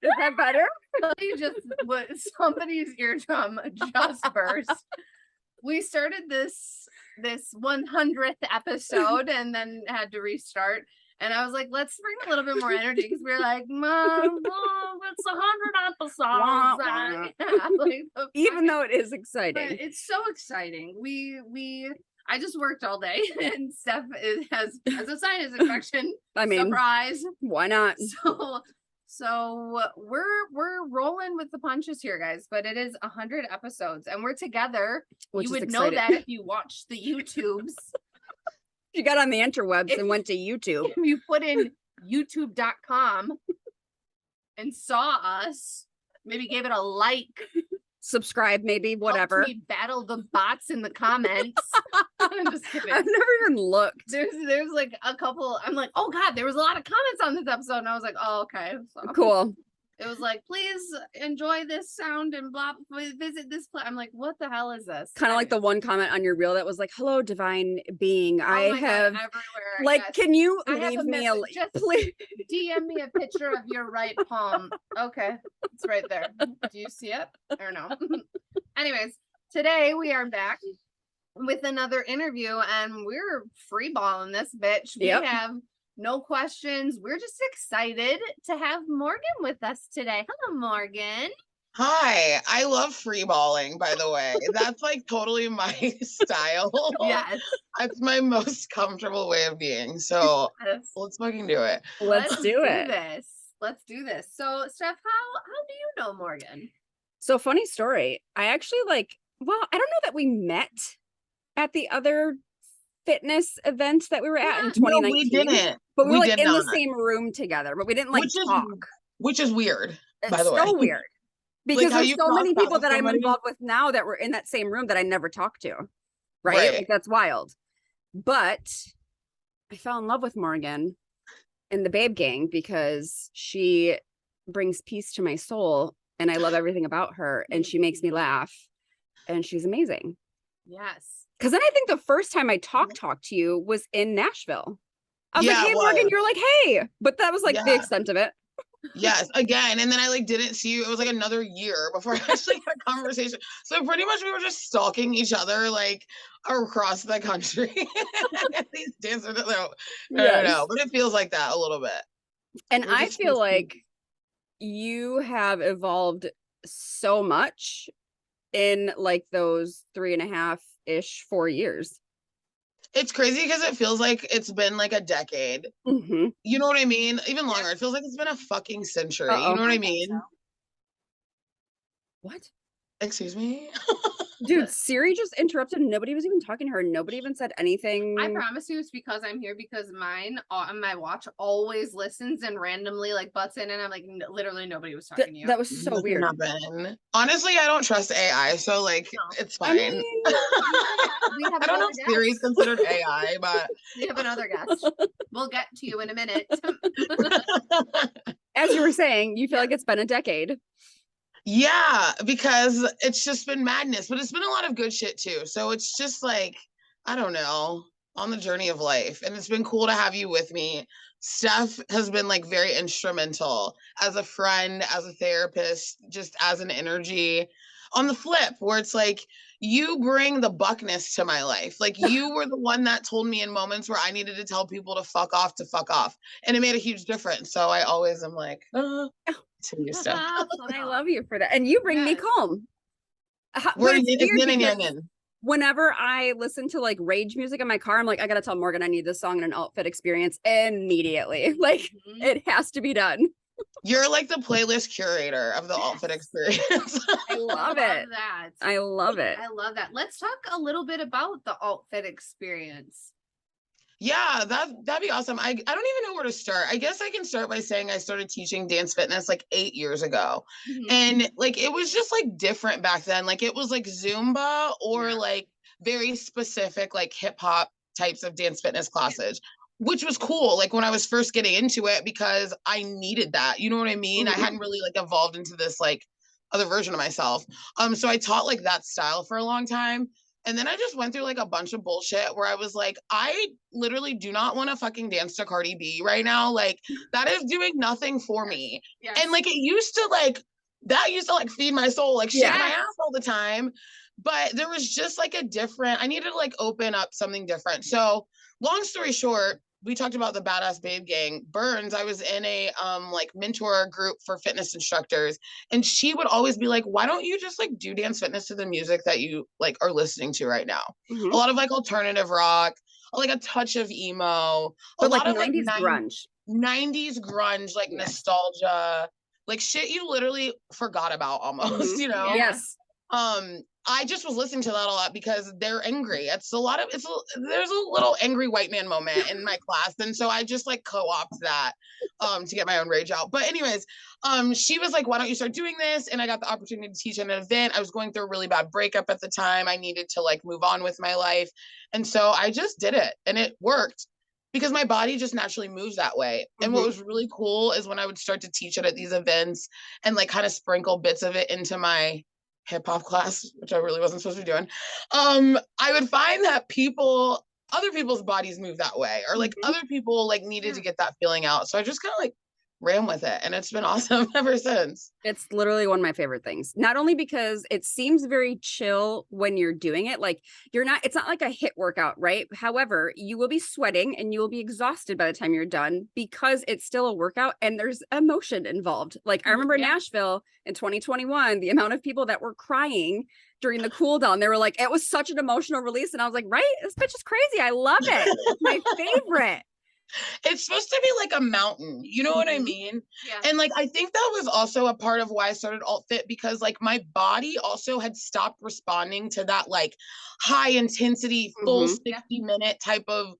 Is that better? Somebody's eardrum just burst. We started this 100th episode and then had to restart. And I was like, let's bring a little bit more energy because we were like, Mom, it's 100 episodes. Even though it is exciting. But it's so exciting. I just worked all day and Steph has a sinus infection. I mean, surprise. Why not? So we're rolling with the punches here, guys, but it is 100 episodes and we're together. You would know that if you watched the YouTubes. You got on the interwebs and went to YouTube. If you put in youtube.com and saw us, maybe gave it a like. Subscribe, maybe, whatever. We battle the bots in the comments. I'm just kidding. I've never even looked. There's like a couple. I'm like, oh God, there was a lot of comments on this episode. And I was like, oh, okay. So cool. It was like, please enjoy this sound and blah, visit this place. I'm like, what the hell is this? Kind of like the one comment on your reel that was like, hello, divine being. I have, God, everywhere. like, yes. Can you leave me a just please? DM me a picture of your right palm. Okay. It's right there. Do you see it or no? Anyways, today we are back with another interview and we're freeballing this bitch. We have no questions. We're just excited to have Morgan with us today. Hello, Morgan. Hi. I love freeballing, by the way. That's like totally my style. Yes. That's my most comfortable way of being. So let's fucking do it. Let's do it. Let's do this. So, Steph, how do you know Morgan? So, funny story. I actually I don't know that we met at the other fitness event that we were at in 2019. No, we didn't. But we were in the same room together, but we didn't talk. Which is weird, by the way. It's so weird. Because there's so many people that I'm involved with now that were in that same room that I never talked to. Right? Like, that's wild. But I fell in love with Morgan in the Babe Gang because she brings peace to my soul and I love everything about her and she makes me laugh and she's amazing. Yes. Because then I think the first time I talked to you was in Nashville. I was like, hey, Morgan, you're like, hey, but that was like the extent of it. Yes, again. And then I didn't see you. It was like another year before I actually had a conversation. So pretty much we were just stalking each other across the country. These dancers, no, but it feels like that a little bit. And I feel like you have evolved so much in those 3.5-ish, 4 years. It's crazy because it feels like it's been a decade. Mm-hmm. You know what I mean? Even longer. It feels like it's been a fucking century. You know what I mean? What? Excuse me? Dude, Siri just interrupted. Nobody was even talking to her. Nobody even said anything. I promise you it's because I'm here because mine on my watch always listens and randomly butts in and I'm like, literally nobody was talking to you. That was so weird. Honestly, I don't trust AI, so it's fine. I mean, I don't know if Siri's considered AI, but we have another guest. We'll get to you in a minute. As you were saying, you feel like it's been a decade. Yeah, because it's just been madness, but it's been a lot of good shit too. So it's just I don't know, on the journey of life. And it's been cool to have you with me. Steph has been very instrumental as a friend, as a therapist, just as an energy. On the flip, where it's you bring the buckness to my life. You were the one that told me in moments where I needed to tell people to fuck off. And it made a huge difference. So I always am to you, Steph. I love you for that. And you bring me calm. Whenever I listen to rage music in my car, I'm like, I gotta tell Morgan I need this song in an Altfit experience immediately. It has to be done. You're the playlist curator of the Altfit experience. I love it. I love it. I love that. Let's talk a little bit about the Altfit experience. Yeah, that'd be awesome. I don't even know where to start. I guess I can start by saying I started teaching dance fitness 8 years ago. Mm-hmm. And it was just different back then. It was Zumba or very specific hip hop types of dance fitness classes, which was cool when I was first getting into it because I needed that. You know what I mean? Mm-hmm. I hadn't really evolved into this other version of myself. So I taught that style for a long time. And then I just went through like a bunch of bullshit where I was like, I literally do not want to fucking dance to Cardi B right now. Like that is doing nothing for me. Yes. And like it used to like feed my soul, like shake my ass all the time. But there was just like I needed to like open up something different. So long story short, we talked about the Badass Babe Gang. Burns, I was in a like mentor group for fitness instructors, and she would always be like, why don't you just like do dance fitness to the music that you like are listening to right now? Mm-hmm. A lot of like alternative rock, like a touch of emo, but a like lot of 90s like grunge. 90s grunge, like nostalgia, like shit you literally forgot about almost, you know? Yes. I just was listening to that a lot because they're angry. There's a little angry white man moment in my class. And so I just like co-opt that to get my own rage out. But anyways, she was like, why don't you start doing this? And I got the opportunity to teach at an event. I was going through a really bad breakup at the time. I needed to like move on with my life. And so I just did it and it worked because my body just naturally moves that way. And what was really cool is when I would start to teach it at these events and like kind of sprinkle bits of it into my hip hop class, which I really wasn't supposed to be doing, I would find that other people's bodies move that way, or like other people like needed to get that feeling out. So I just kind of like ran with it, and it's been awesome ever since. It's literally one of my favorite things, not only because it seems very chill when you're doing it, like it's not like a HIIT workout, right? However, you will be sweating and you will be exhausted by the time you're done because it's still a workout and there's emotion involved. Like I remember in Nashville in 2021, the amount of people that were crying during the cool down, they were like, it was such an emotional release. And I was like, right, this bitch is crazy. I love it. It's my favorite. It's supposed to be like a mountain, you know what I mean? Yeah. And like I think that was also a part of why I started Altfit, because like my body also had stopped responding to that like high intensity full 60-minute type of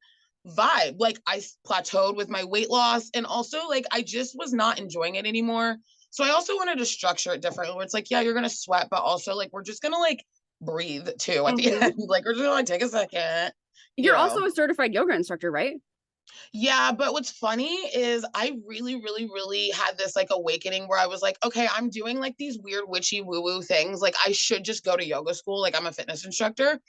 vibe. Like I plateaued with my weight loss, and also like I just was not enjoying it anymore. So I also wanted to structure it differently, where it's like, yeah, you're gonna sweat, but also like we're just gonna like breathe too at the end. Like we're just gonna like take a second. You're also a certified yoga instructor, right? Yeah, but what's funny is I really, really, really had this like awakening where I was like, okay, I'm doing like these weird witchy woo-woo things. Like I should just go to yoga school. Like I'm a fitness instructor.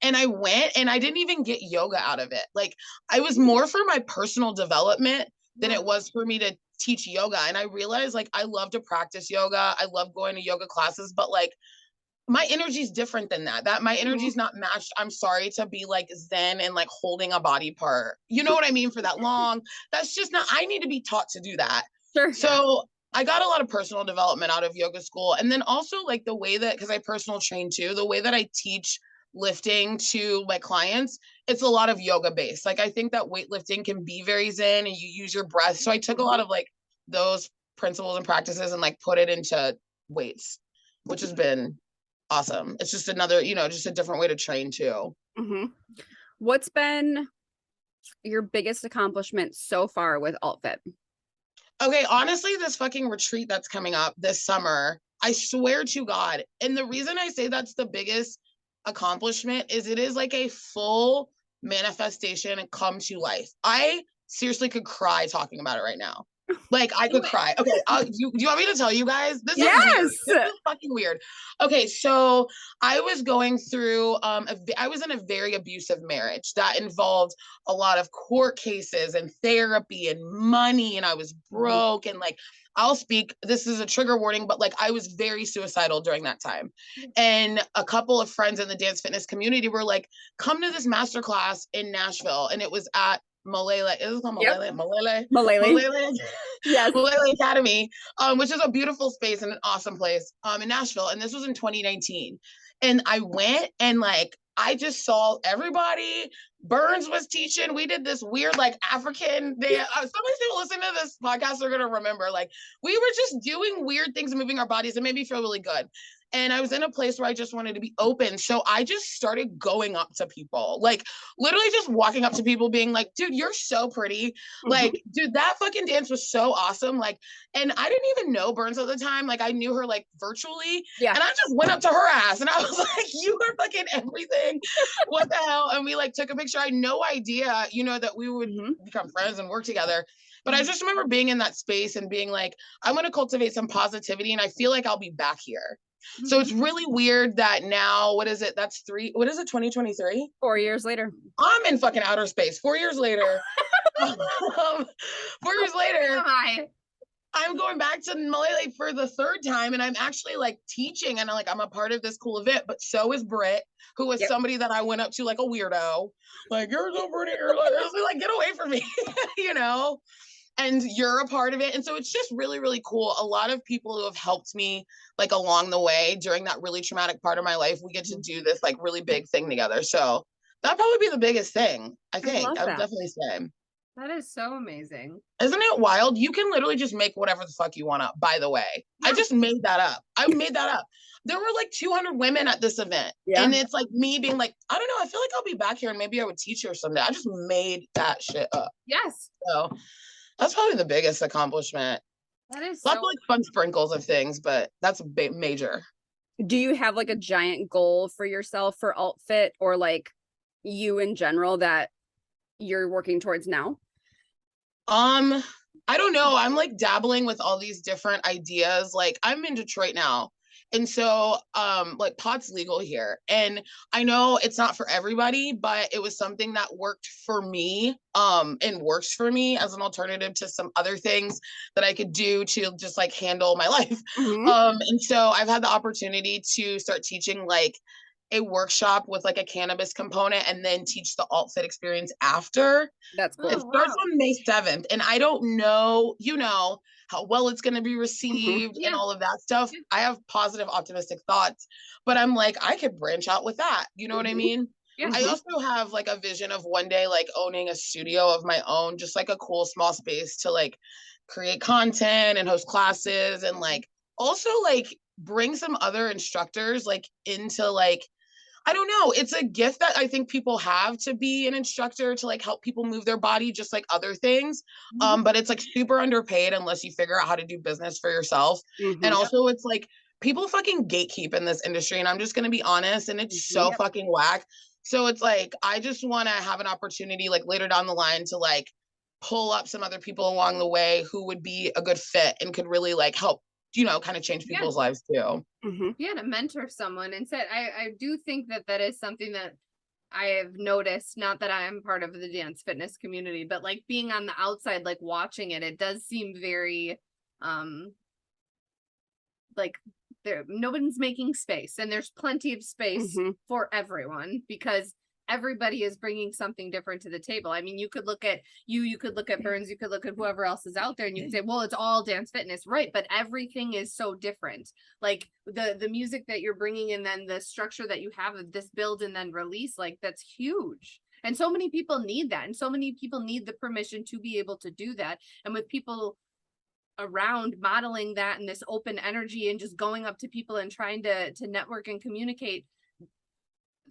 And I went and I didn't even get yoga out of it. Like I was more for my personal development than it was for me to teach yoga. And I realized like I love to practice yoga. I love going to yoga classes, but like my energy is different than that my energy is not matched. I'm sorry, to be like zen and like holding a body part, you know what I mean, for that long. That's just not, I need to be taught to do that. Sure. So I got a lot of personal development out of yoga school. And then also like the way that, because I personal train too, the way that I teach lifting to my clients, it's a lot of yoga based. Like I think that weightlifting can be very zen and you use your breath. So I took a lot of like those principles and practices and like put it into weights, which has been awesome. It's just another, just a different way to train too. What's been your biggest accomplishment so far with Altfit? Okay, honestly, this fucking retreat that's coming up this summer, I swear to God. And the reason I say that's the biggest accomplishment is it is like a full manifestation and come to life. I seriously could cry talking about it right now. Like I could cry. Okay, do you want me to tell you guys? This is weird. This is fucking weird. Okay, so I was going through I was in a very abusive marriage that involved a lot of court cases and therapy and money, and I was broke, and like I'll speak, this is a trigger warning, but like I was very suicidal during that time. And a couple of friends in the dance fitness community were like, come to this masterclass in Nashville, and it was at Malele. Is it called Malele? Malele. Yes. Malele Academy, which is a beautiful space and an awesome place in Nashville. And this was in 2019. And I went and like I just saw everybody. Burns was teaching. We did this weird like African day. Some of these people listening to this podcast are gonna remember. Like we were just doing weird things and moving our bodies. It made me feel really good. And I was in a place where I just wanted to be open. So I just started going up to people, like literally just walking up to people being like, dude, you're so pretty. Like, dude, that fucking dance was so awesome. Like, and I didn't even know Burns at the time. Like I knew her like virtually. Yeah. And I just went up to her ass and I was like, you are fucking everything. What the hell? And we like took a picture. I had no idea, that we would become friends and work together. But I just remember being in that space and being like, I want to cultivate some positivity and I feel like I'll be back here. So it's really weird that now, what is it? That's 2023? 4 years later. I'm in fucking outer space. 4 years later. 4 years later. I'm going back to Malay for the third time, and I'm actually like teaching, and I'm a part of this cool event. But so is Britt, who was somebody that I went up to like a weirdo, like, you're so pretty, you're like get away from me, you know. And you're a part of it, and so it's just really, really cool. A lot of people who have helped me like along the way during that really traumatic part of my life, we get to do this like really big thing together. So that'd probably be the biggest thing. I think I would definitely say. That is so amazing. Isn't it wild? You can literally just make whatever the fuck you want up, by the way. Yeah. I just made that up. I made that up. There were like 200 women at this event. Yeah. And it's like me being like, I don't know, I feel like I'll be back here and maybe I would teach her someday. I just made that shit up. Yes. So that's probably the biggest accomplishment. That is lots of like fun sprinkles of things, but that's major. Do you have like a giant goal for yourself for Altfit, or like you in general that you're working towards now? I don't know. I'm like dabbling with all these different ideas. Like I'm in Detroit now. And so, like pot's legal here. And I know it's not for everybody, but it was something that worked for me, and works for me as an alternative to some other things that I could do to just like handle my life. Mm-hmm. And so I've had the opportunity to start teaching like a workshop with like a cannabis component and then teach the Altfit experience after. That's cool. It starts on May 7th. And I don't know, you know, how well it's going to be received and all of that stuff. I have positive, optimistic thoughts, but I'm like, I could branch out with that. You know what I mean? Yeah. I also have like a vision of one day, like owning a studio of my own, just like a cool small space to like create content and host classes, and like also like bring some other instructors like into like, I don't know. It's a gift that I think people have to be an instructor, to like help people move their body, just like other things. But it's like super underpaid unless you figure out how to do business for yourself. And also it's like people fucking gatekeep in this industry, and I'm just going to be honest, and it's so fucking whack. So it's like, I just want to have an opportunity like later down the line to like pull up some other people along the way who would be a good fit and could really like help, you know, kind of change people's lives too. Yeah, to mentor someone. And said, I do think that that is something that I have noticed, not that I am part of the dance fitness community, but like being on the outside, like watching it, it does seem very, like nobody's making space, and there's plenty of space for everyone, because everybody is bringing something different to the table. I mean, you could look at you could look at Burns, you could look at whoever else is out there, and you could say, well, it's all dance fitness, right? But everything is so different. Like the music that you're bringing, and then the structure that you have of this build and then release, like that's huge. And so many people need that, and so many people need the permission to be able to do that. And with people around modeling that and this open energy and just going up to people and trying to network and communicate,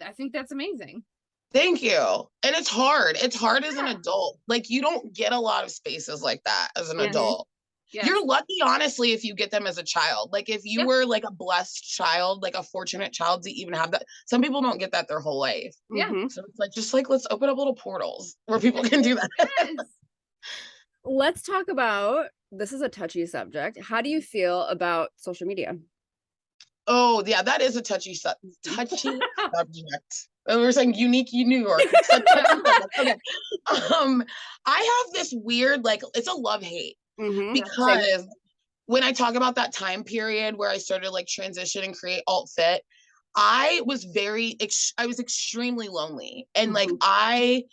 I think that's amazing. Thank you. And it's hard. It's hard as an adult. Like you don't get a lot of spaces like that as an adult. You're lucky, honestly, if you get them as a child. Like if you were like a blessed child, like a fortunate child to even have that. Some people don't get that their whole life. So it's like, just like, let's open up little portals where people can do that. Let's talk about, this is a touchy subject. How do you feel about social media? Oh yeah, that is a touchy subject. And we're saying unique New York. Okay. I have this weird, like, it's a love-hate because when I talk about that time period where I started like transition and create Altfit, I was extremely lonely. And like, I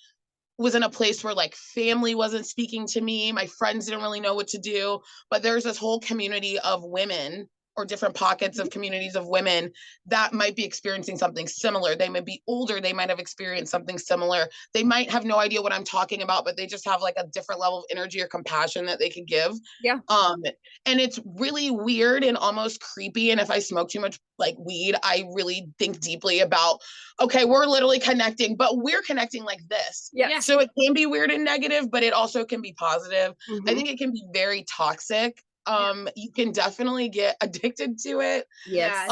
was in a place where like family wasn't speaking to me. My friends didn't really know what to do, but there's this whole community of women, or different pockets of communities of women that might be experiencing something similar. They might be older. They might have experienced something similar. They might have no idea what I'm talking about, but they just have like a different level of energy or compassion that they could give. Yeah. And it's really weird and almost creepy. And if I smoke too much like weed, I really think deeply about, okay, we're literally connecting, but we're connecting like this. Yeah. So it can be weird and negative, but it also can be positive. I think it can be very toxic. You can definitely get addicted to it. Yes.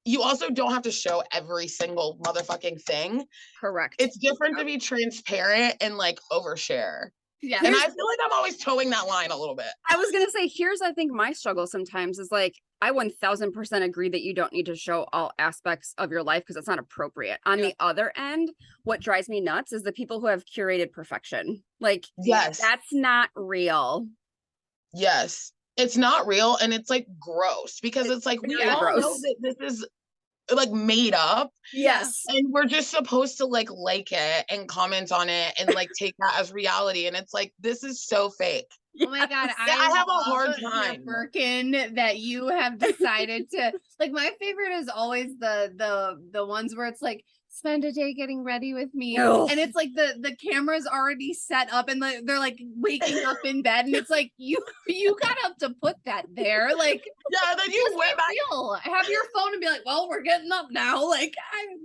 You also don't have to show every single motherfucking thing. Correct. It's different to be transparent and like overshare. Yeah. And I feel like I'm always towing that line a little bit. I was going to say, here's, I think my struggle sometimes is like, I 1000% agree that you don't need to show all aspects of your life because it's not appropriate. On the other end, what drives me nuts is the people who have curated perfection. Like, yes, that's not real. Yes, it's not real. And it's like gross because it's like, we all know that this is like made up. Yes. And we're just supposed to like it and comment on it and like take that as reality. And it's like, this is so fake. Oh my God. I have a hard time. Birkin that you have decided to like. My favorite is always the ones where it's like, spend a day getting ready with me. And it's like the camera's already set up and they're like waking up in bed and it's like you got up to put that there. Like, yeah, then you went back. Have your phone and be like, well, we're getting up now. Like,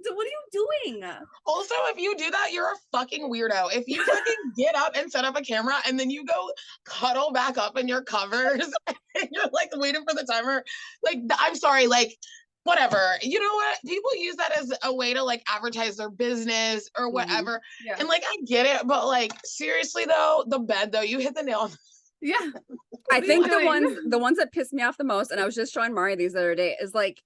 what are you doing? Also, if you do that, you're a fucking weirdo. If you fucking get up and set up a camera and then you go cuddle back up in your covers and you're like waiting for the timer, like, I'm sorry, like, whatever, you know what, people use that as a way to like advertise their business or whatever. And like, I get it, but like, seriously though, the bed though, you hit the nail. I think the ones that piss me off the most, and I was just showing Mari these the other day, is like,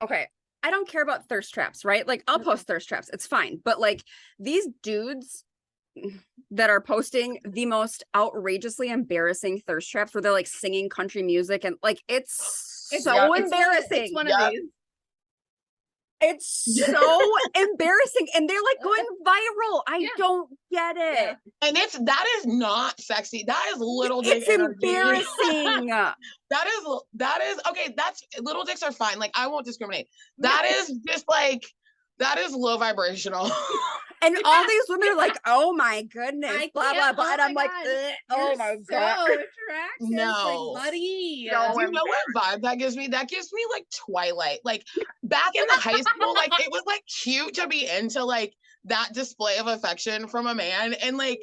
okay, I don't care about thirst traps, right? Like, I'll post thirst traps, it's fine, but like these dudes that are posting the most outrageously embarrassing thirst traps where they're like singing country music and like it's so embarrassing. It's one of these. It's so embarrassing and they're like going viral. I don't get it. And that is not sexy. That is little dick energy. Embarrassing. that is okay. That's little dicks are fine. Like, I won't discriminate. That is just like, that is low vibrational. And all these women are like, oh my goodness, blah, blah, blah. And I'm like, oh my God. So attractive. No. Like, buddy. No, you know what vibe that gives me? That gives me like Twilight. Like, back in high school, like, it was like cute to be into like that display of affection from a man. And like,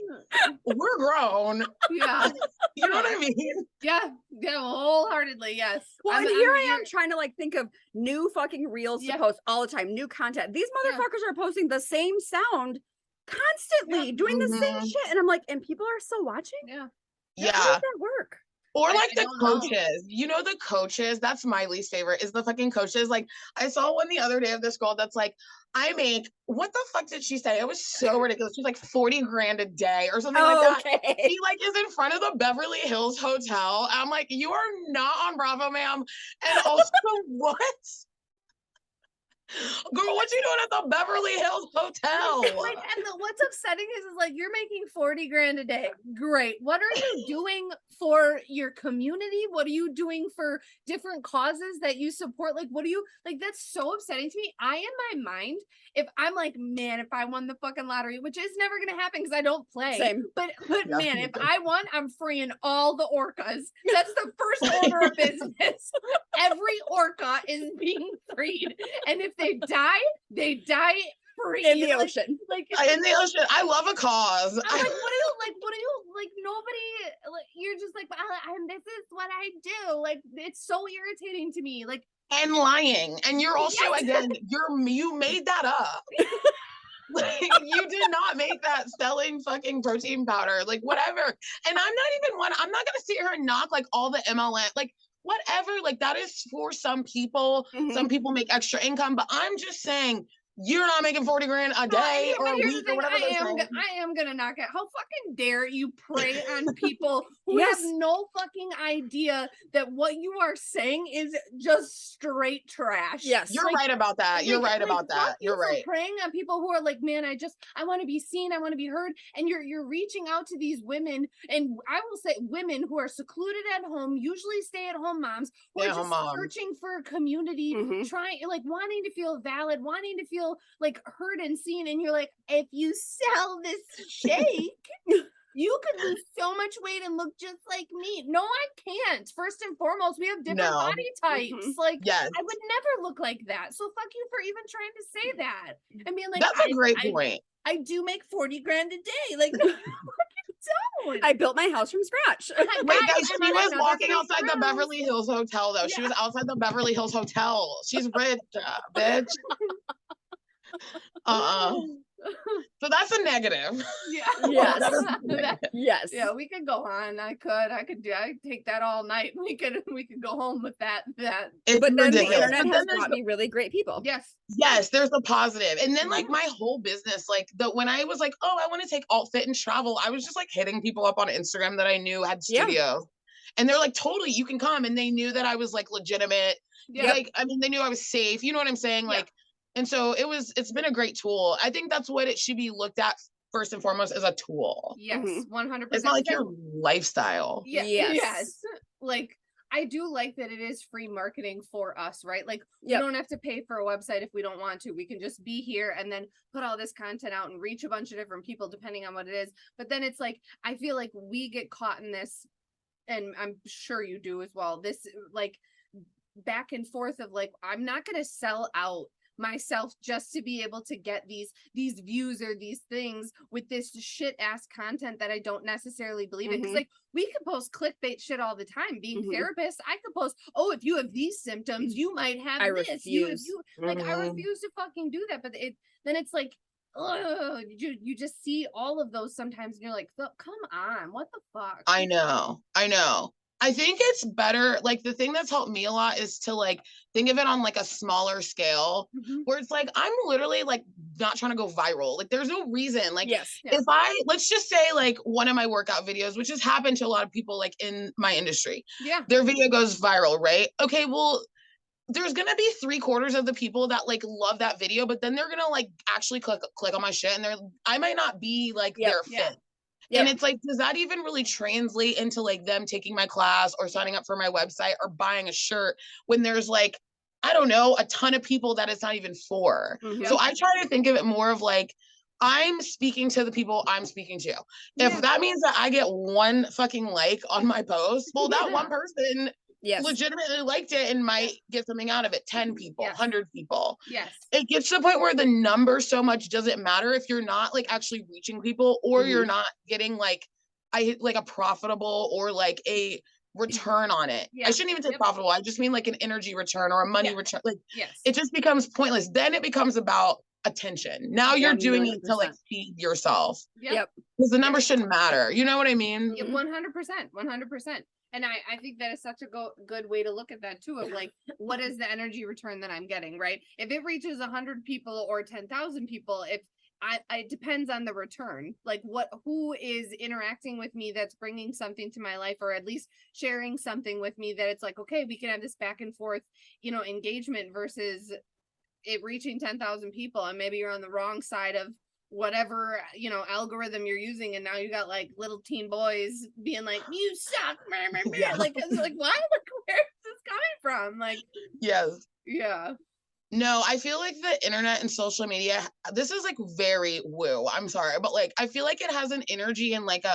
we're grown. Yeah. You know what I mean? Yeah, wholeheartedly, yes. Well, and here I am trying to like think of new fucking reels to post all the time, new content. These motherfuckers are posting the same sound constantly, doing the same shit. And I'm like, and people are still watching? Yeah. How does that work? Or like the coaches, you know, the coaches, that's my least favorite is the fucking coaches. Like, I saw one the other day of this girl that's like, I make, what the fuck did she say? It was so ridiculous. She's like 40 grand a day or something like that. He like is in front of the Beverly Hills Hotel. I'm like, you are not on Bravo, ma'am. And also, what? Girl, what you doing at the Beverly Hills Hotel? Like, and what's upsetting is like, you're making 40 grand a day. Great. What are you doing for your community? What are you doing for different causes that you support? Like, what do you, like, that's so upsetting to me. In my mind, if I'm like, man, if I won the fucking lottery, which is never going to happen because I don't play. Same. But man, if I won, I'm freeing all the orcas. That's the first order of business. Every orca is being freed. And if they die free in the ocean. Like in the ocean. I love a cause. I'm like, what do you like? Nobody, like, you're just like, this is what I do. Like, it's so irritating to me. Like, and lying. And you're also, again, you made that up. Like, you did not make that selling fucking protein powder, like, whatever. And I'm not gonna sit here and knock like all the MLM, like, whatever, like, that is for some people. Some people make extra income, but I'm just saying, you're not making 40 grand a day or a week or whatever. I am gonna knock it. How fucking dare you prey on people who have no fucking idea that what you are saying is just straight trash. Yes, you're right about that. You're right about that. You're right. Preying on people who are like, man, I want to be seen, I want to be heard, and you're reaching out to these women, and I will say women who are secluded at home, usually stay-at-home moms, who are just searching for a community, trying, like, wanting to feel valid, wanting to feel like heard and seen, and you're like, if you sell this shake, you could lose so much weight and look just like me. No, I can't. First and foremost, we have different body types. Like, I would never look like that. So fuck you for even trying to say that. I mean, like, that's a great point. I do make 40 grand a day. Like, no, don't. I built my house from scratch. Wait, guys, she was walking outside the Beverly Hills Hotel, though. She was outside the Beverly Hills Hotel. She's rich, bitch. So that's a negative. Yeah. Yes. Yes. Yeah, we could go on. I take that all night. We could go home with that. But then the internet has brought me really great people. Yes, there's a positive. And then like my whole business, like when I was like, oh, I want to take Altfit and travel, I was just like hitting people up on Instagram that I knew had studios. And they're like, totally, you can come. And they knew that I was like legitimate. Like, I mean, they knew I was safe. You know what I'm saying? Like, and so it's been a great tool. I think that's what it should be looked at first and foremost, as a tool. Yes, 100%. It's not like your lifestyle. Yes. Like, I do like that it is free marketing for us, right? Like, we don't have to pay for a website if we don't want to. We can just be here and then put all this content out and reach a bunch of different people depending on what it is. But then it's like, I feel like we get caught in this, and I'm sure you do as well, this like back and forth of like, I'm not going to sell out myself just to be able to get these views or these things with this shit ass content that I don't necessarily believe in. Because like, we could post clickbait shit all the time. Being therapists, I could post, oh, if you have these symptoms, you might have this. Refuse. I refuse to fucking do that. But then it's like, you just see all of those sometimes, and you're like, come on, what the fuck? I know. I think it's better, like the thing that's helped me a lot is to like think of it on like a smaller scale, where it's like, I'm literally like not trying to go viral. Like, there's no reason. Like, if let's just say like one of my workout videos, which has happened to a lot of people like in my industry, their video goes viral, right? Okay, well, there's gonna be 3/4 of the people that like love that video, but then they're gonna like actually click on my shit, and I might not be like their fit. And it's like, does that even really translate into like them taking my class or signing up for my website or buying a shirt when there's like, I don't know, a ton of people that it's not even for? So I try to think of it more of like, I'm speaking to the people I'm speaking to. If that means that I get one fucking like on my post, well, that one person legitimately liked it and might get something out of it. 10 people, 100 people. It gets to the point where the number so much doesn't matter if you're not like actually reaching people, or you're not getting like a profitable or like a return on it. I shouldn't even say profitable. I just mean like an energy return or a money return. Like, it just becomes pointless. Then it becomes about attention. Now you're doing it to like feed yourself. Because the number shouldn't matter. You know what I mean? 100%. And I think that is such a good way to look at that too, of like, what is the energy return that I'm getting, right? If it reaches 100 people or 10,000 people, it depends on the return. Like, who is interacting with me that's bringing something to my life, or at least sharing something with me that it's like, okay, we can have this back and forth, engagement, versus it reaching 10,000 people and maybe you're on the wrong side of whatever algorithm you're using, and now you got like little teen boys being like, you suck, like, it's like, what? Like, where is this coming from? Like, no, I feel like the internet and social media, this is like very woo, I'm sorry, but like, I feel like it has an energy and like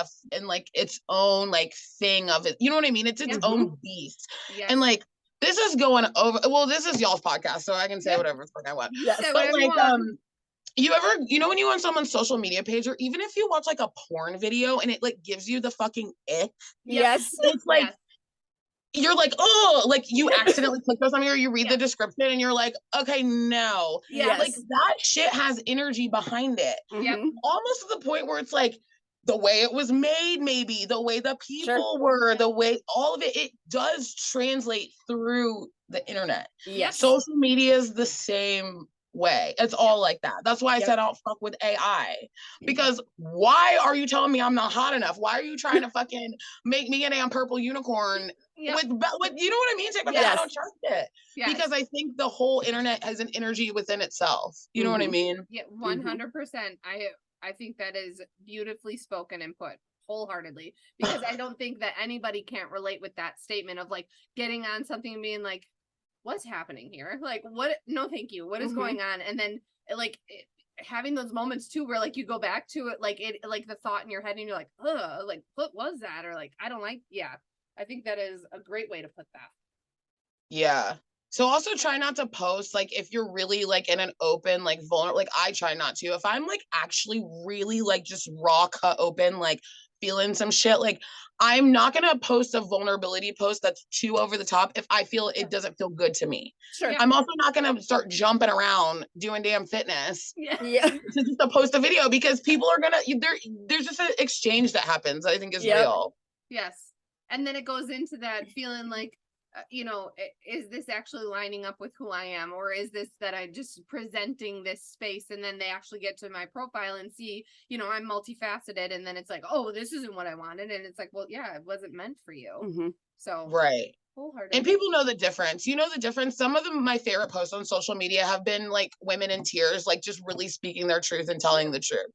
its own like thing of it, you know what I mean? It's its own beast. And like, this is going over, well, this is y'all's podcast, so I can say whatever the fuck I want. But like, you ever, when you on someone's social media page, or even if you watch like a porn video and it like gives you the fucking ick. It's like, you're like, oh, like you accidentally clicked on something, or you read the description and you're like, okay, no. Like, that shit has energy behind it. Almost to the point where it's like, the way it was made, maybe the way the people were, the way all of it does translate through the internet. Social media is the same way. It's all like that. That's why I said I don't fuck with AI, because why are you telling me I'm not hot enough? Why are you trying to fucking make me a damn purple unicorn with you know what I mean? I don't trust it, because I think the whole internet has an energy within itself. You know what I mean? 100%. I think that is beautifully spoken and put wholeheartedly, because I don't think that anybody can't relate with that statement of like getting on something and being like, what's happening here? Like, what? No, thank you. What is going on? And then like having those moments too, where like you go back to it, like the thought in your head, and you're like, ugh, like, what was that? Or like, I don't like, I think that is a great way to put that. So also try not to post, like, if you're really like in an open, like vulnerable, like I try not to. If I'm like actually really like just raw cut open, like feeling some shit, like I'm not going to post a vulnerability post that's too over the top if I feel it doesn't feel good to me. Sure. I'm also not going to start jumping around doing damn fitness Yeah. to just post a video, because people are going to, there's just an exchange that happens, I think is real. Yes. And then it goes into that feeling like, you know, is this actually lining up with who I am? Or is this that I just presenting this space, and then they actually get to my profile and see, you know, I'm multifaceted, and then it's like, oh, this isn't what I wanted. And it's like, well, yeah, it wasn't meant for you. So right. Wholeheartedly. And people know the difference. You know the difference. Some of them, my favorite posts on social media have been like women in tears, like just really speaking their truth and telling the truth.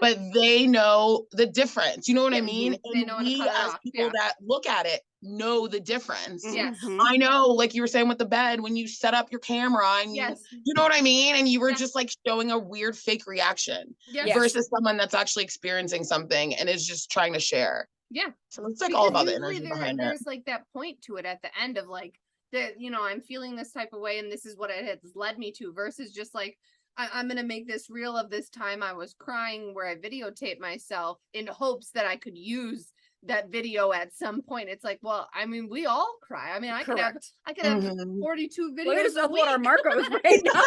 But they know the difference. You know what I mean? They and know we as people that look at it know the difference. Yes. I know, like you were saying with the bed, when you set up your camera and you know what I mean? And you were just like showing a weird fake reaction versus someone that's actually experiencing something and is just trying to share. Yeah. So it's like all about the energy behind it. There's like that point to it at the end of like, that, you know, I'm feeling this type of way and this is what it has led me to, versus just like, I'm going to make this reel of this time I was crying where I videotaped myself in hopes that I could use that video at some point. It's like, well, I mean, we all cry. I mean, I could have 42 videos. Look at what our Marco is right now.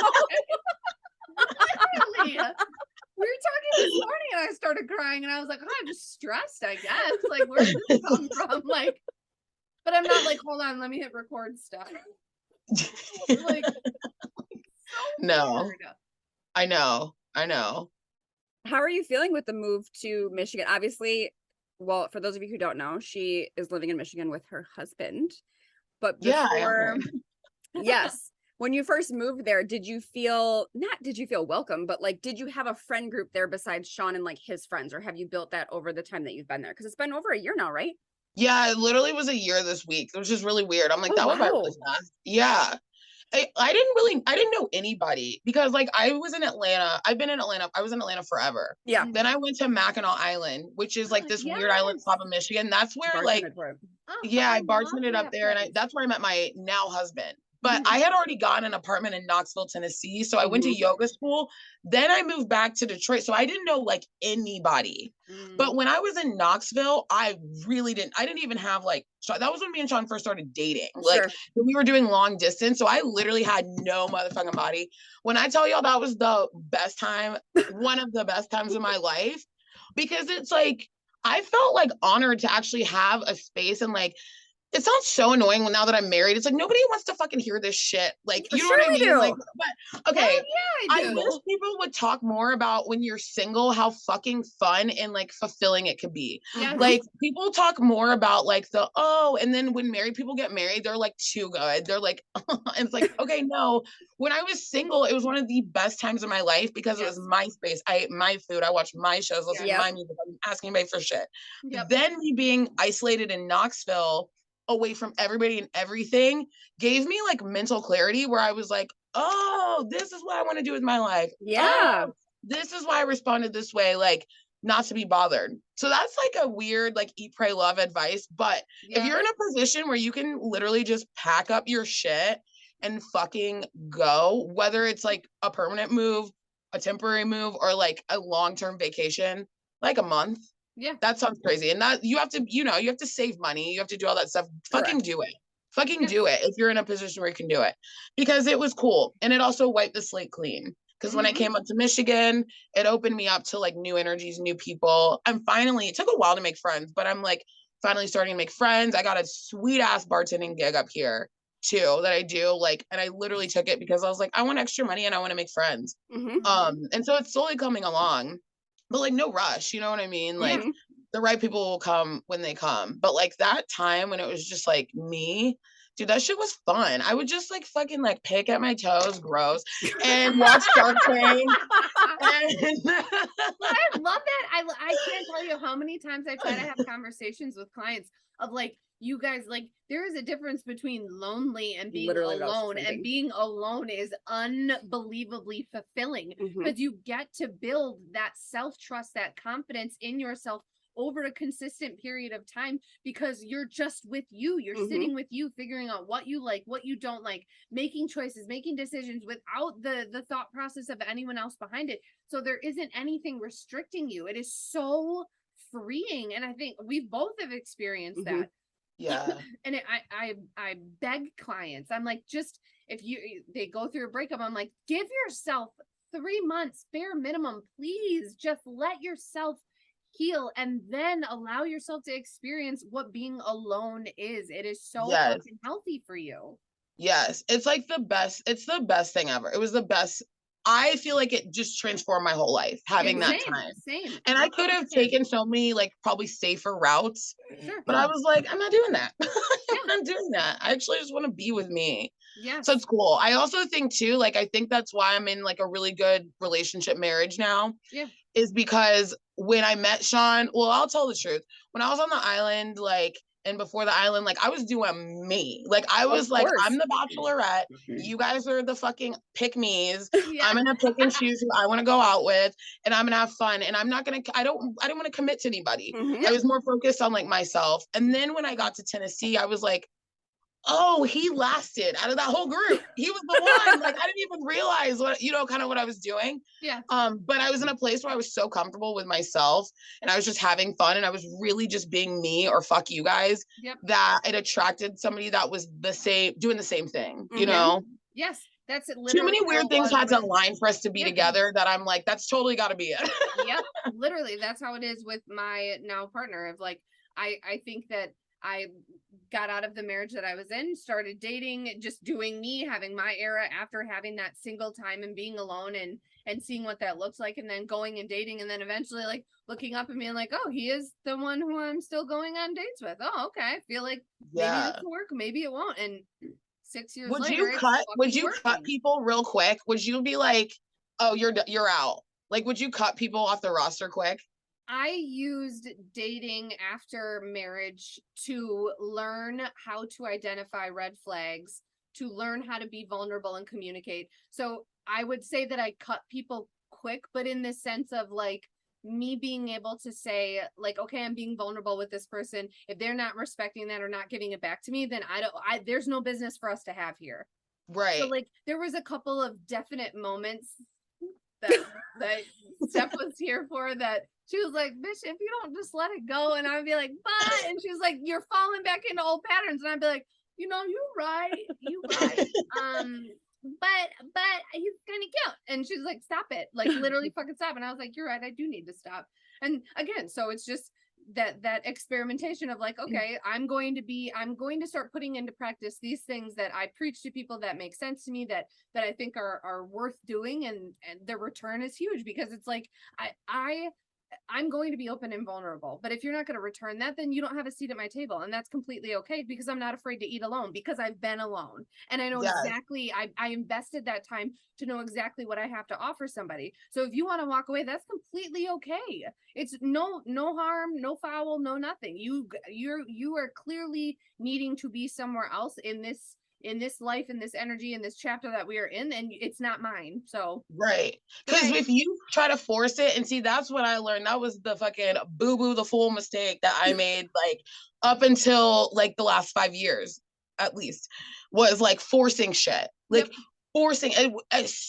Literally. We were talking this morning and I started crying and I was like, oh, I'm just stressed, I guess. Like, where did this come from? Like, but I'm not like, hold on, let me hit record stuff. Like, no, weird. I know. How are you feeling with the move to Michigan? Obviously, well, for those of you who don't know, she is living in Michigan with her husband. But before, yes. When you first moved there, did you feel welcome, but like, did you have a friend group there besides Sean and like his friends, or have you built that over the time that you've been there? Because it's been over a year now, right? Yeah, it literally was a year this week. It was just really weird. I'm like, that went by really fast. Yeah. I didn't know anybody, because like I was in Atlanta. I was in Atlanta forever. Yeah. Then I went to Mackinac Island, which is like this weird island top of Michigan. That's where I bartended up there. And that's where I met my now husband. But I had already gotten an apartment in Knoxville, Tennessee. So I went to yoga school. Then I moved back to Detroit. So I didn't know like anybody. But when I was in Knoxville, I didn't even have like, that was when me and Sean first started dating. Like we were doing long distance. So I literally had no motherfucking body. When I tell y'all that was the best time, one of the best times of my life, because it's like, I felt like honored to actually have a space. And like, it sounds so annoying now that I'm married. It's like, nobody wants to fucking hear this shit. Like, you know what I mean? Like, but okay. I wish people would talk more about when you're single, how fucking fun and like fulfilling it could be. Like people talk more about like and then when married people get married, they're like too good. They're like, and it's like, okay, no. When I was single, it was one of the best times of my life because it was my space. I ate my food. I watched my shows, listened to my music. I'm asking anybody for shit. Then me being isolated in Knoxville, away from everybody and everything, gave me like mental clarity where I was like, oh, this is what I want to do with my life. Oh, this is why I responded this way, like not to be bothered. So that's like a weird like eat, pray, love advice. But if you're in a position where you can literally just pack up your shit and fucking go, whether it's like a permanent move, a temporary move, or like a long-term vacation, like a month. Yeah. That sounds crazy. And that you have to save money. You have to do all that stuff. Fucking do it. Fucking do it if you're in a position where you can do it. Because it was cool. And it also wiped the slate clean. Because when I came up to Michigan, it opened me up to like new energies, new people. It took a while to make friends, but I'm like finally starting to make friends. I got a sweet ass bartending gig up here too that I do, like, and I literally took it because I was like, I want extra money and I want to make friends. And so it's slowly coming along. But like no rush, you know what I mean? Like the right people will come when they come. But like that time when it was just like me, dude, that shit was fun. I would just like fucking like pick at my toes, gross, and watch Shark Tank. I love that. I can't tell you how many times I try to have conversations with clients of like, you guys, like there is a difference between lonely and being alone, and being alone is unbelievably fulfilling because you get to build that self-trust, that confidence in yourself over a consistent period of time because you're just with you. You're sitting with you, figuring out what you like, what you don't like, making choices, making decisions without the thought process of anyone else behind it. So there isn't anything restricting you. It is so freeing. And I think we both have experienced that. Yeah. And I beg clients, I'm like, just if they go through a breakup, I'm like, give yourself 3 months bare minimum, please. Just let yourself heal and then allow yourself to experience what being alone is. It is so fucking healthy for you. Yes, it's like the best. It's the best thing ever. It was the best. I feel like it just transformed my whole life having that time. Same. And I could have taken so many like probably safer routes, but I was like, I'm not doing that. I'm not doing that. I actually just want to be with me. Yeah. So it's cool. I also think too, like, I think that's why I'm in like a really good relationship marriage now. Yeah. Is because when I met Sean, well, I'll tell the truth. When I was on the island, like, and before the island, like, I was doing me. Like, I was like, I'm the bachelorette. You guys are the fucking pick-me's. Yeah. I'm gonna pick and choose who I want to go out with, and I'm gonna have fun. And I'm not gonna. I don't want to commit to anybody. I was more focused on like myself. And then when I got to Tennessee, I was like, oh, he lasted out of that whole group. He was the one. Like, I didn't even realize what, kind of what I was doing. Yeah. But I was in a place where I was so comfortable with myself and I was just having fun and I was really just being me, or fuck you guys, that it attracted somebody that was doing the same thing, you know? Yes. That's it. Literally, too many weird things had to align for us to be together that I'm like, that's totally got to be it. Yep. Literally. That's how it is with my now partner. Of like, I think that I got out of the marriage that I was in, started dating, just doing me, having my era after having that single time and being alone and seeing what that looks like, and then going and dating, and then eventually like looking up and being like, oh, he is the one who I'm still going on dates with. Oh, okay. I feel like maybe this will work, maybe it won't. And 6 years later, would you cut people real quick? Would you be like, oh, you're out? Like, would you cut people off the roster quick? I used dating after marriage to learn how to identify red flags, to learn how to be vulnerable and communicate. So I would say that I cut people quick, but in the sense of like me being able to say like, okay, I'm being vulnerable with this person. If they're not respecting that or not giving it back to me, then there's no business for us to have here. Right. So like there was a couple of definite moments that Steph was here for, that she was like, bitch, if you don't just let it go. And I'd be like, but, and she was like, you're falling back into old patterns. And I'd be like, you're right. But he's kind of cute. And she's like, stop it. Like literally fucking stop. And I was like, you're right. I do need to stop. And again, so it's just that experimentation of like, okay, I'm going to start putting into practice these things that I preach to people that make sense to me, that I think are worth doing, and the return is huge, because it's like I'm going to be open and vulnerable, but if you're not going to return that, then you don't have a seat at my table. And that's completely okay, because I'm not afraid to eat alone, because I've been alone and I know exactly, I invested that time to know exactly what I have to offer somebody. So if you want to walk away, that's completely okay. It's no harm, no foul, no nothing. You are clearly needing to be somewhere else in this life, in this energy, in this chapter that we are in, and it's not mine. So right, because if you try to force it, and see, that's what I learned. That was the fucking the fool mistake that I made, like up until like the last 5 years at least, was like forcing shit, like forcing it.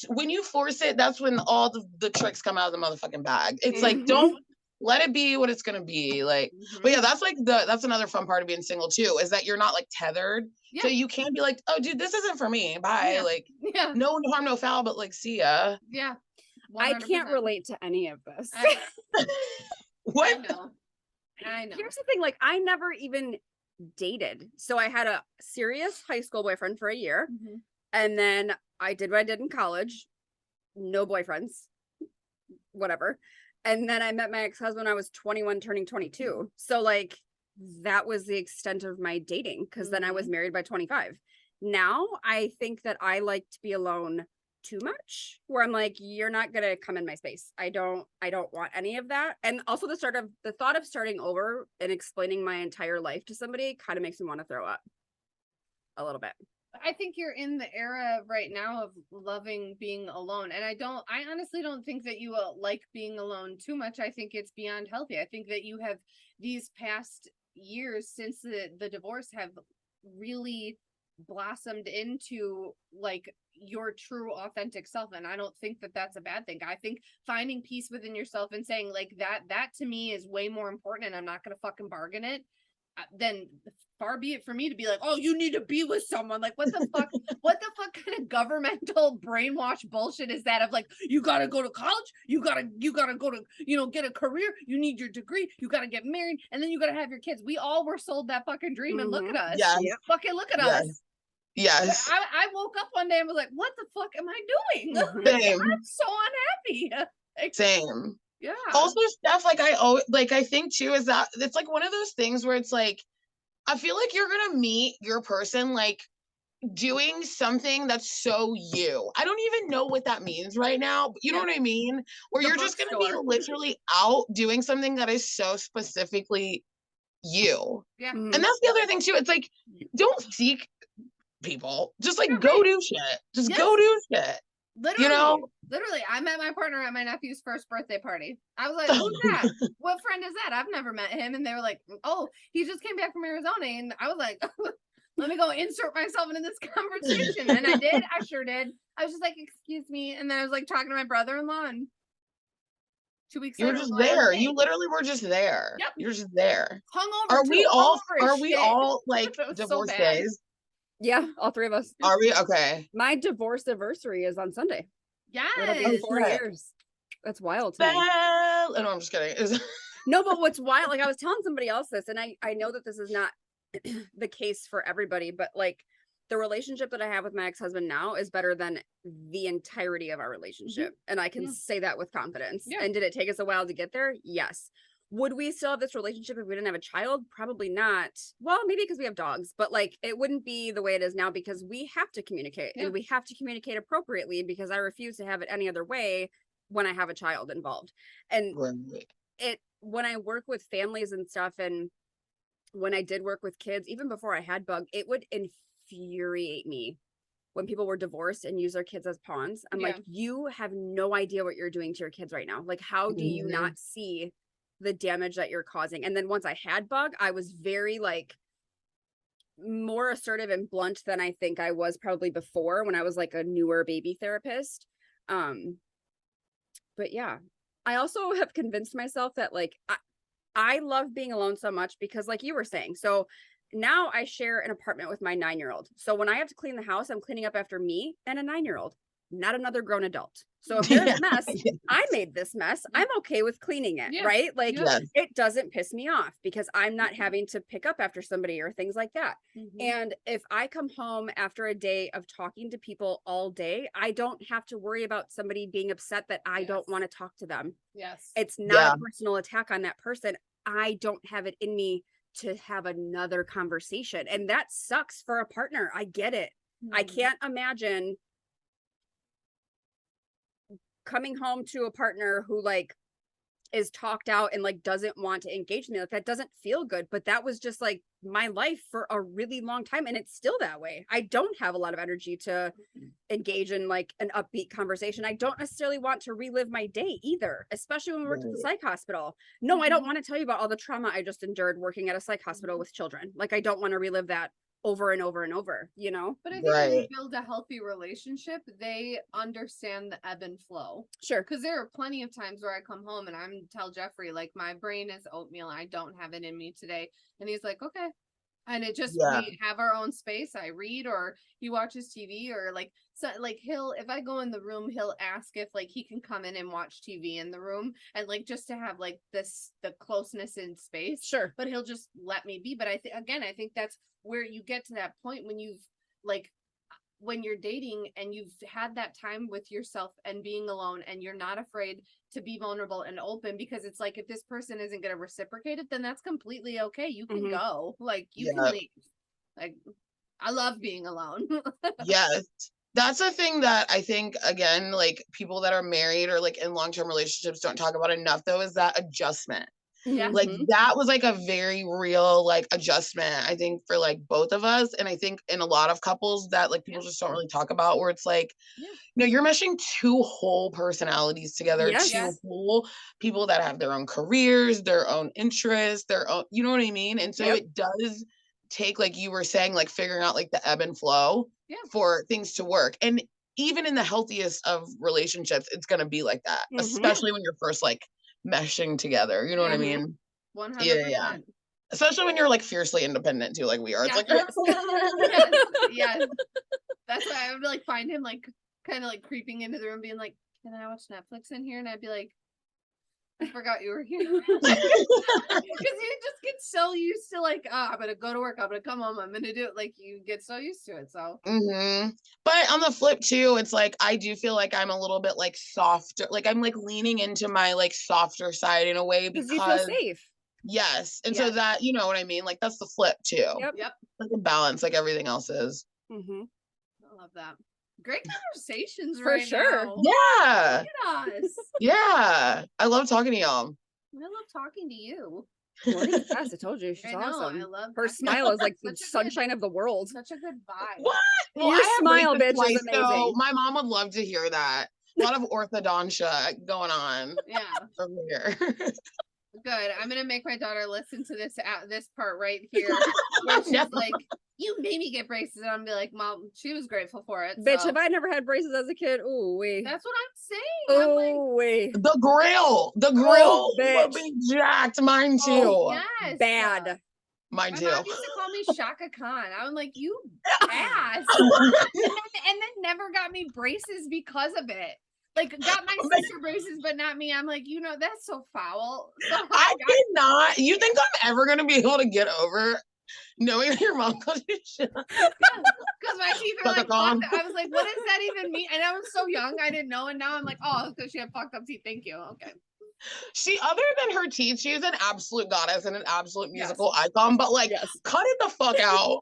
When you force it, that's when all the tricks come out of the motherfucking bag. It's like, don't let it be what it's gonna be. Like, but yeah, that's another fun part of being single too, is that you're not like tethered. So you can't be like, oh dude, this isn't for me, bye. Like, no harm, no foul, but like, see ya. 100%. I can't relate to any of this. What? I know. Here's the thing, like, I never even dated. So I had a serious high school boyfriend for a year, and then I did what I did in college. No boyfriends, whatever. And then I met my ex-husband when I was 21 turning 22. So like that was the extent of my dating, because then I was married by 25. Now I think that I like to be alone too much, where I'm like, you're not gonna come in my space. I don't want any of that. And also the thought of starting over and explaining my entire life to somebody kind of makes me want to throw up a little bit. I think you're in the era right now of loving being alone. And I honestly don't think that you like being alone too much. I think it's beyond healthy. I think that you have, these past years since the divorce, have really blossomed into like your true authentic self, and I don't think that that's a bad thing. I think finding peace within yourself and saying like that to me is way more important, and I'm not gonna fucking bargain it, then far be it for me to be like, oh, you need to be with someone. Like, what the fuck? What the fuck kind of governmental brainwash bullshit is that? Of like, you gotta go to college, you gotta go to, you know, get a career, you need your degree, you gotta get married, and then you gotta have your kids. We all were sold that fucking dream, and look at us. Yes. Fucking look at us. Yes. I woke up one day and was like, what the fuck am I doing? Same. I'm so unhappy. Like, same. Yeah. Also, Steph, like I think too is that it's like one of those things where it's like, I feel like you're gonna meet your person like doing something that's so you. I don't even know what that means right now, but you know what I mean? Where you're just gonna be literally out doing something that is so specifically you. Yeah. And that's the other thing too. It's like, don't seek people. Just like go do shit. Just go do shit. Literally, you know? Literally, I met my partner at my nephew's first birthday party. I was like, who's that? What friend is that? I've never met him. And they were like, oh, he just came back from Arizona. And I was like, let me go insert myself into this conversation. And I did. I sure did. I was just like, excuse me. And then I was like talking to my brother-in-law, and 2 weeks later, you were just there. You literally were just there. Yep. You're just there. Hungover. Are we all like divorcees? Yeah, all three of us. Are we? Okay. My divorce anniversary is on Sunday. Yes. It'll be 4 years. That's wild to me. Oh, no, I'm just kidding. No, but what's wild, like I was telling somebody else this, and I know that this is not the case for everybody, but like the relationship that I have with my ex-husband now is better than the entirety of our relationship. And I can say that with confidence. Yeah. And did it take us a while to get there? Yes. Would we still have this relationship if we didn't have a child? Probably not. Well, maybe because we have dogs, but like it wouldn't be the way it is now because we have to communicate and we have to communicate appropriately because I refuse to have it any other way when I have a child involved. And when I work with families and stuff, and when I did work with kids, even before I had Bug, it would infuriate me when people were divorced and use their kids as pawns. I'm like, you have no idea what you're doing to your kids right now. Like, how do you not see the damage that you're causing? And then once I had Bug, I was very like more assertive and blunt than I think I was probably before when I was like a newer baby therapist. But yeah, I also have convinced myself that like I love being alone so much because like you were saying, so now I share an apartment with my 9-year-old. So when I have to clean the house, I'm cleaning up after me and a 9-year-old, not another grown adult. So if there's a mess, I made this mess. I'm okay with cleaning it, right? Like it doesn't piss me off because I'm not having to pick up after somebody or things like that. And if I come home after a day of talking to people all day, I don't have to worry about somebody being upset that I don't want to talk to them. It's not a personal attack on that person. I don't have it in me to have another conversation. And that sucks for a partner. I get it. I can't imagine coming home to a partner who like is talked out and like doesn't want to engage me. Like that doesn't feel good, but that was just like my life for a really long time. And it's still that way. I don't have a lot of energy to engage in like an upbeat conversation. I don't necessarily want to relive my day either, especially when we worked at the psych hospital. No, I don't want to tell you about all the trauma I just endured working at a psych hospital with children. Like I don't want to relive that over and over and over, you know? But I think when you build a healthy relationship, they understand the ebb and flow. Sure. Because there are plenty of times where I come home and I'm tell Jeffrey, like, my brain is oatmeal. I don't have it in me today. And he's like, okay. And it just, we have our own space. I read or he watches TV or like, so like if I go in the room, he'll ask if like he can come in and watch TV in the room and like just to have like the closeness in space. Sure. But he'll just let me be. But I think that's where you get to that point when you've like, when you're dating and you've had that time with yourself and being alone and you're not afraid to be vulnerable and open, because it's like, if this person isn't going to reciprocate it, then that's completely okay. You can go, like you can leave. Like, I love being alone. Yes. That's a thing that I think, again, like people that are married or like in long-term relationships don't talk about enough though, is that adjustment. Like that was like a very real like adjustment, I think, for like both of us. And I think in a lot of couples that like people just don't really talk about, where it's like, you know, you're meshing two whole personalities together, two whole people that have their own careers, their own interests, their own, you know what I mean? And so it does take, like you were saying, like figuring out like the ebb and flow for things to work. And even in the healthiest of relationships, it's going to be like that, especially when you're first like meshing together. You know what I mean? 100%. Yeah. Especially when you're like fiercely independent too, like we are. It's like, yes. That's why I would like find him like kind of like creeping into the room being like, can I watch Netflix in here? And I'd be like, I forgot you were here. Because you just get so used to like, oh, I'm gonna go to work, I'm gonna come home, I'm gonna do it. Like you get so used to it. So but on the flip too, it's like I do feel like I'm a little bit like softer, like I'm like leaning into my like softer side in a way because you feel safe. Yes. And so that, you know what I mean? Like that's the flip too. Yep. Like a balance, like everything else is. I love that. Great conversations for sure. now. Yeah. Look at us. Yeah. I love talking to y'all. I love talking to you. Morgan's best. I told you she's awesome. I love her smile is like the sunshine of the world. Such a good vibe. What? Well, your smile, bitch, is amazing. So my mom would love to hear that. A lot of orthodontia going on. Yeah. Over here. Good. I'm gonna make my daughter listen to this part right here. Where she's like, you made me get braces, and I'm gonna be like, Mom, she was grateful for it. Bitch, have I never had braces as a kid? Ooh wee. That's what I'm saying. Oh wee. The grill would be jacked. Mine too. Oh, yes. Bad. Mine too. My mom used to call me Shaka Khan. I'm like, you ass. and then never got me braces because of it. Like got my sister braces, but not me. I'm like, that's so foul. So I cannot. You think I'm ever gonna be able to get over knowing that your mom called you shit? Because my teeth are like fucked. I was like, what does that even mean? And I was so young, I didn't know. And now I'm like, oh, because she had fucked up teeth. Thank you. Okay. She, other than her teeth, she's an absolute goddess and an absolute musical icon. But like, cut it the fuck out.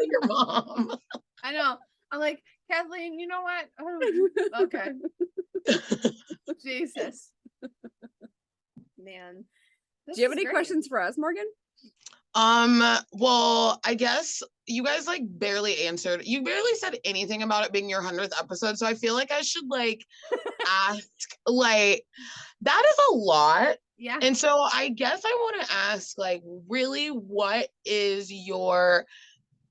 Your mom. I know. I'm like, Kathleen, you know what? Oh, okay. Jesus. Man. Do you have any questions for us, Morgan? Well, I guess you guys like barely answered. You barely said anything about it being your 100th episode. So I feel like I should like ask, like, that is a lot. Yeah. And so I guess I want to ask, like, really, what is your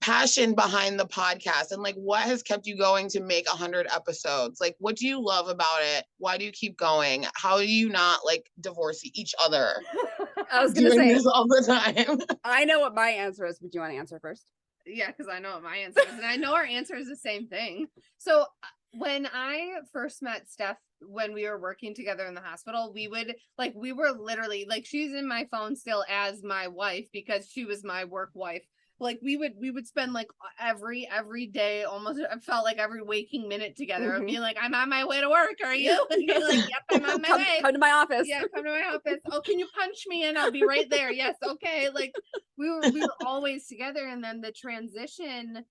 passion behind the podcast, and like what has kept you going to make 100 episodes? Like, what do you love about it? Why do you keep going? How do you not like divorce each other? I was gonna say this all the time. I know what my answer is, but do you want to answer first? Yeah, because I know what my answer is, and I know our answer is the same thing. So when I first met Steph, when we were working together in the hospital, we were literally like, she's in my phone still as my wife because she was my work wife. Like we would spend like every day, almost, I felt like every waking minute together of being like, I'm on my way to work. Are you? And you're like, yep, I'm on my way. Come to my office. Yeah, come to my office. Oh, can you punch me in? I'll be right there. Yes, okay. Like we were always together. And then the transition,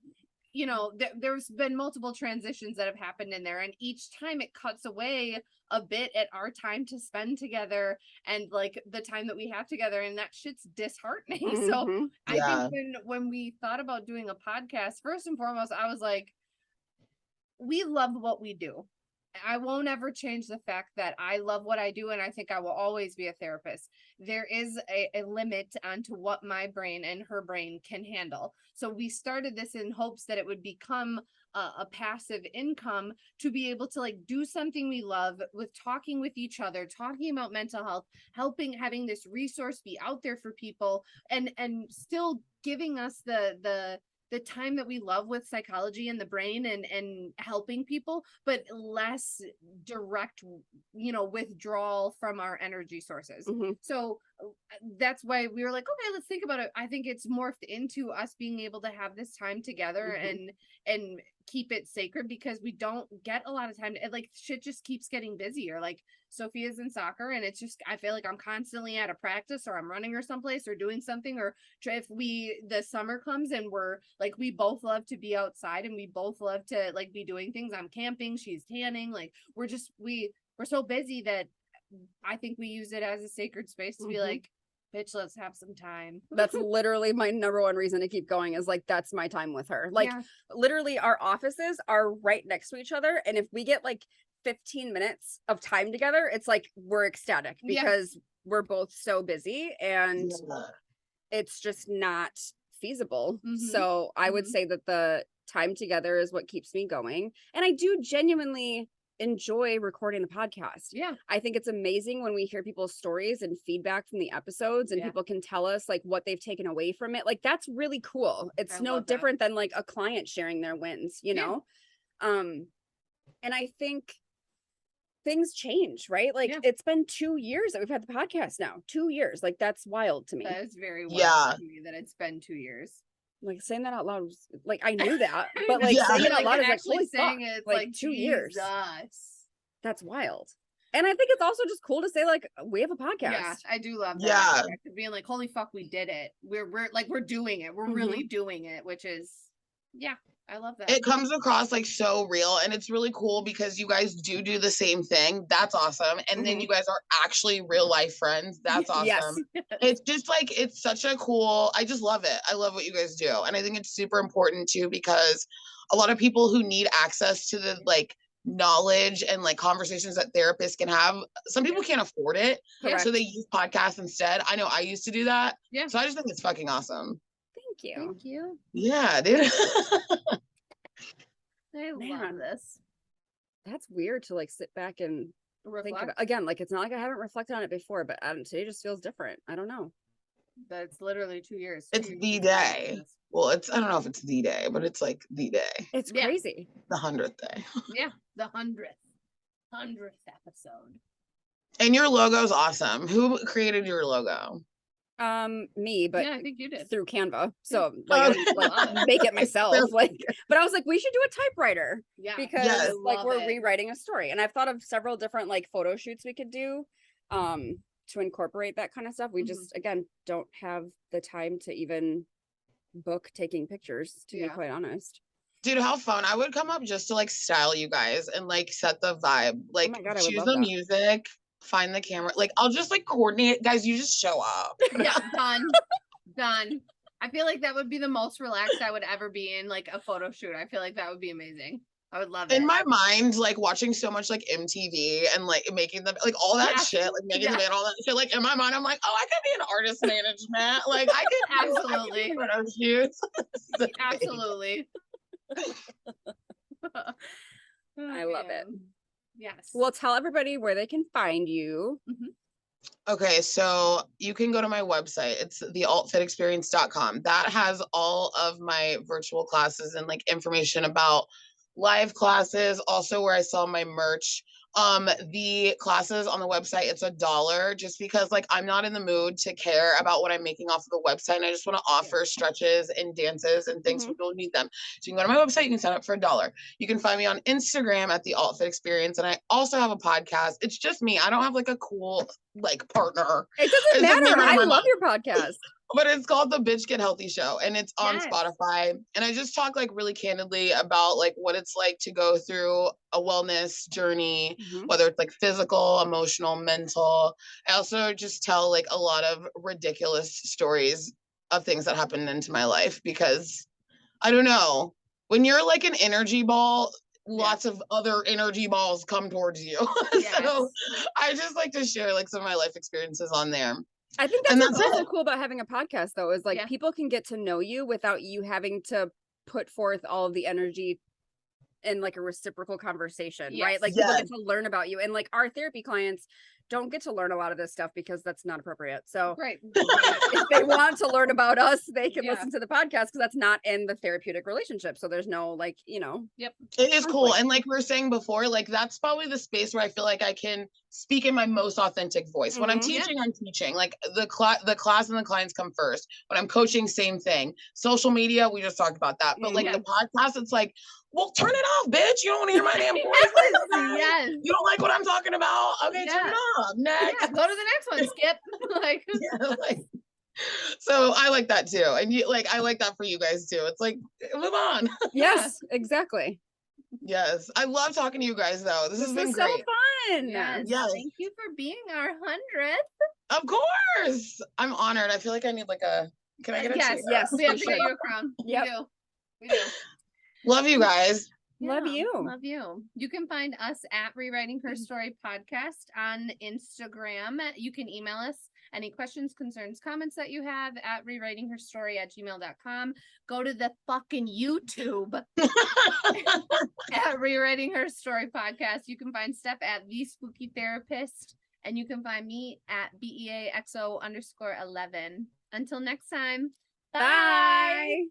there's been multiple transitions that have happened in there, and each time it cuts away a bit at our time to spend together and like the time that we have together, and that shit's disheartening. So I think when we thought about doing a podcast, first and foremost, I was like, we love what we do. I won't ever change the fact that I love what I do, and I think I will always be a therapist. There is a limit onto what my brain and her brain can handle. So we started this in hopes that it would become a passive income to be able to like do something we love with talking with each other, talking about mental health, having this resource be out there for people, and still giving us the time that we love with psychology and the brain and helping people, but less direct, withdrawal from our energy sources. So that's why we were like, okay, let's think about it. I think it's morphed into us being able to have this time together and keep it sacred, because we don't get a lot of time. Like shit just keeps getting busier. Like Sophia's in soccer, and it's just, I feel like I'm constantly at a practice, or I'm running her someplace or doing something, or if the summer comes and we're like, we both love to be outside and we both love to like be doing things. I'm camping, she's tanning. Like we're so busy that I think we use it as a sacred space to be like, bitch, let's have some time. That's literally my number one reason to keep going, is like, that's my time with her. Like literally our offices are right next to each other. And if we get like 15 minutes of time together, it's like, we're ecstatic because we're both so busy. And it's just not feasible. So I would say that the time together is what keeps me going. And I do genuinely enjoy recording the podcast. Yeah. I think it's amazing when we hear people's stories and feedback from the episodes and people can tell us like what they've taken away from it. Like that's really cool. It's no different than like a client sharing their wins, you know? And I think things change, right? Like it's been 2 years that we've had the podcast now. 2 years. Like that's wild to me. That is very wild to me that it's been 2 years. Like saying that out loud was, like I knew that, but like saying it out loud is like holy fuck, it's like 2 years. Jesus. That's wild. And I think it's also just cool to say like we have a podcast. Yeah, I do love that. Yeah. Being like, holy fuck, we did it. We're doing it. We're really doing it, which is I love that. It comes across like so real, and it's really cool because you guys do the same thing. That's awesome. And then you guys are actually real life friends. That's awesome. Yes. It's just like, it's such a cool, I just love it. I love what you guys do. And I think it's super important too, because a lot of people who need access to the like knowledge and like conversations that therapists can have, some people can't afford it. Correct. So they use podcasts instead. I know I used to do that. Yeah. So I just think it's fucking awesome. Thank you. Yeah, dude. I love this. That's weird to like sit back and think about. Reflect. Again, like it's not like I haven't reflected on it before, but today just feels different. I don't know. That's literally 2 years. It's the day. Well, I don't know if it's the day, but it's like the day. It's crazy. The 100th day. Yeah, the 100th episode. And your logo's awesome. Who created your logo? Me, but I think you did through Canva. So like, I make it myself. Like, but I was like, we should do a typewriter. Yeah, because like we're rewriting a story, and I've thought of several different like photo shoots we could do, to incorporate that kind of stuff. We just again don't have the time to even book taking pictures, to be quite honest. Dude, how fun. I would come up just to like style you guys and like set the vibe. Like choose the music, find the camera. Like I'll just like coordinate. Guys, you just show up. Yeah, done. I feel like that would be the most relaxed I would ever be in like a photo shoot. I feel like that would be amazing. I would love it. In my mind, like watching so much like MTV and like making them like all that shit, like making them all that shit. Like in my mind, I'm like, oh, I could be an artist management. Like I could absolutely photo shoots. Absolutely. I love it. Yes. Well, tell everybody where they can find you. Okay, so you can go to my website. It's thealtfitexperience.com. That has all of my virtual classes and like information about live classes, also where I sell my merch. The classes on the website, it's $1 just because like I'm not in the mood to care about what I'm making off of the website, and I just want to offer stretches and dances and things for people who need them. So you can go to my website, you can sign up for $1. You can find me on Instagram at the Altfit Experience, and I also have a podcast. It's just me. I don't have like a cool like partner. It doesn't matter. I love your podcast. But it's called The Bitch Get Healthy Show, and it's on Spotify. And I just talk like really candidly about like what it's like to go through a wellness journey, whether it's like physical, emotional, mental. I also just tell like a lot of ridiculous stories of things that happened into my life, because I don't know, when you're like an energy ball, lots of other energy balls come towards you. So I just like to share like some of my life experiences on there. I think that's what's also cool about having a podcast, though, is like people can get to know you without you having to put forth all of the energy in like a reciprocal conversation, right? Like people get to learn about you, and like our therapy clients don't get to learn a lot of this stuff because that's not appropriate. So if they want to learn about us, they can listen to the podcast, because that's not in the therapeutic relationship. So there's no like, you know. It is cool. And like we were saying before, like that's probably the space where I feel like I can speak in my most authentic voice. When I'm teaching, I'm teaching. Like the class and the clients come first. When I'm coaching, same thing. Social media, we just talked about that. But like the podcast, it's like, well, turn it off, bitch. You don't want to hear my damn voice. You don't like what I'm talking about? Okay, turn it off. Next. Go to the next one, Skip. So I like that too. And you like, I like that for you guys too. It's like, move on. Yes, exactly. Yes. I love talking to you guys though. This has been so great. Fun. Yes. Thank you for being our 100th. Of course. I'm honored. I feel like I need like can I get a chair? Yes. We have to get you a crown. We do. Love you guys. Love you. Love you. You can find us at Rewriting Her Story Podcast on Instagram. You can email us Any questions, concerns, comments that you have at rewritingherstory@gmail.com. Go to the fucking YouTube at Rewriting Her Story Podcast. You can find Steph at The Spooky Therapist, and you can find me at BEAXO_11. Until next time, bye.